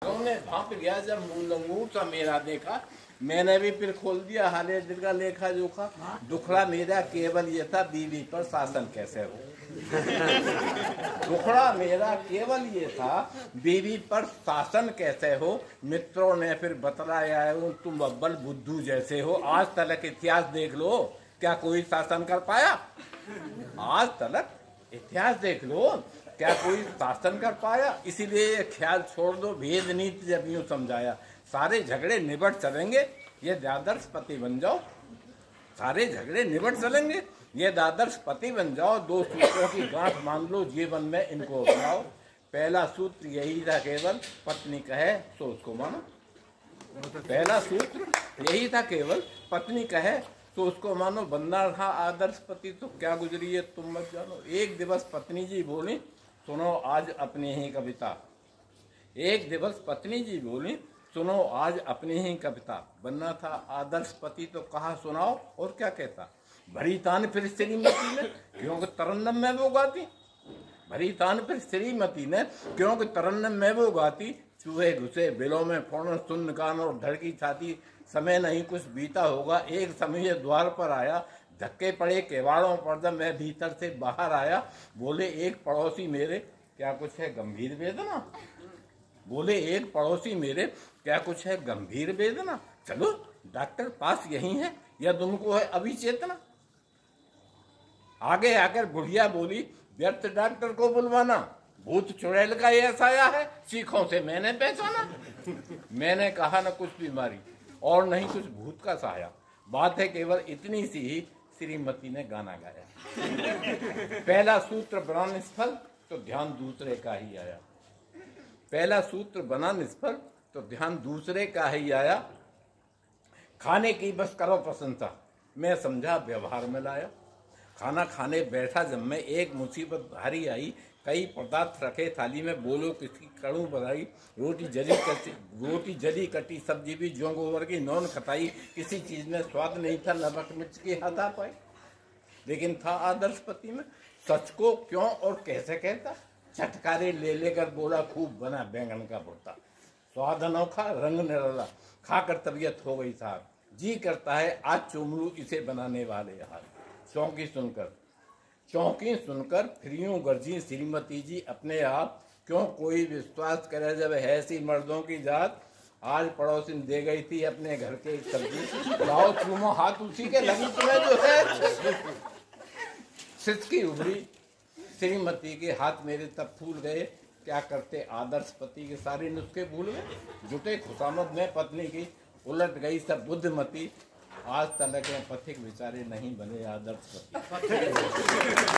ने भाप गया जब मूल सा मेरा देखा, मैंने भी फिर खोल दिया हाले दिल का लेखा जोखा। दुखड़ा मेरा केवल ये था, बीवी पर शासन कैसे हो। दुखड़ा मेरा केवल ये था, बीवी पर शासन कैसे हो। मित्रों ने फिर बतलाया तुम अव्वल बुद्धू जैसे हो। आज तलक इतिहास देख लो, क्या कोई शासन कर पाया। आज तलक इतिहास देख लो, क्या कोई शासन कर पाया। इसीलिए ये ख्याल छोड़ दो, भेद नीति जब यूं समझाया, सारे झगड़े निबट चलेंगे। ये आदर्श पति बन जाओ, सारे झगड़े निबट चलेंगे। ये आदर्श पति बन जाओ। दो सूत्रों की गांठ मान लो, जीवन में इनको अपनाओ। पहला सूत्र यही था केवल, पत्नी कहे तो उसको मानो। पहला सूत्र यही था केवल, पत्नी कहे तो उसको मानो। बनना रहा आदर्श पति तो क्या गुजरी है तुम मत जानो। एक दिवस पत्नी जी बोली, सुनो आज अपनी ही कविता। एक दिवस पत्नी जी बोली, सुनो आज अपनी ही कविता। बनना था आदर्श पति तो कहा सुनाओ, और क्या कहता। भरी तान फिर श्रीमती ने, क्योंकि तरन्नम में वो गाती। भरी तान फिर श्रीमती ने, क्योंकि तरन्नम में वो गाती। चूहे घुसे बिलों में, फोड़न सुन्न कान और धड़की छाती। समय नहीं कुछ बीता होगा, एक समय द्वार पर आया। धक्के पड़े केवाड़ों पर, जब मैं भीतर से बाहर आया। बोले एक पड़ोसी मेरे, क्या कुछ है गंभीर वेदना। बोले एक पड़ोसी मेरे, क्या कुछ है गंभीर वेदना। चलो डॉक्टर पास यही है, या तुमको है अभी चेतना। आगे आकर बुढ़िया बोली, व्यर्थ डॉक्टर को बुलवाना। भूत चुड़ैल का ये साया है, चीखों से मैंने पहचाना। मैंने कहा न कुछ बीमारी और नहीं कुछ भूत का साया। बात है केवल इतनी सी ही, श्रीमती ने गाना गाया। पहला सूत्र बना निष्फल तो ध्यान दूसरे का ही आया। पहला सूत्र बना निष्फल तो ध्यान दूसरे का ही आया। खाने की बस करो प्रशंसा, मैं समझा व्यवहार में लाया। खाना खाने बैठा जब मैं, एक मुसीबत भारी आई। कई पदार्थ रखे थाली में, बोलो किसकी कड़ू बधाई। रोटी जली कटी, सब्जी भी ज्यों गोबर की नौन खताई। किसी चीज में स्वाद नहीं था, नमक मिर्च की हदा पाई। लेकिन था आदर्श पति में, सच को क्यों और कैसे कहता। चटकारे ले लेकर बोला, खूब बना बैंगन का भुर्ता। स्वाद अनोखा रंग निराला, खाकर तबीयत हो गई साहब। जी करता है आज चूम लूं इसे बनाने वाले हाथ। चौंकी सुनकर फिर यूं गर्जी श्रीमती जी अपने आप। क्यों कोई विश्वास करे जब ऐसी मर्दों की जात। आज पड़ोसिन दे गई थी अपने घर के सब्जी। लाओ चूमो हाथ उसी के, लगी तुम्हें जो है। सिसकी उभरी श्रीमती के हाथ मेरे तब फूल गए। क्या करते आदर्श पति के सारे नुस्खे भूल गए। जुटे खुशामद में पत्नी की, उलट गई सब बुद्धिमती। आज तलक पथिक बेचारे नहीं बने आदर्श पति।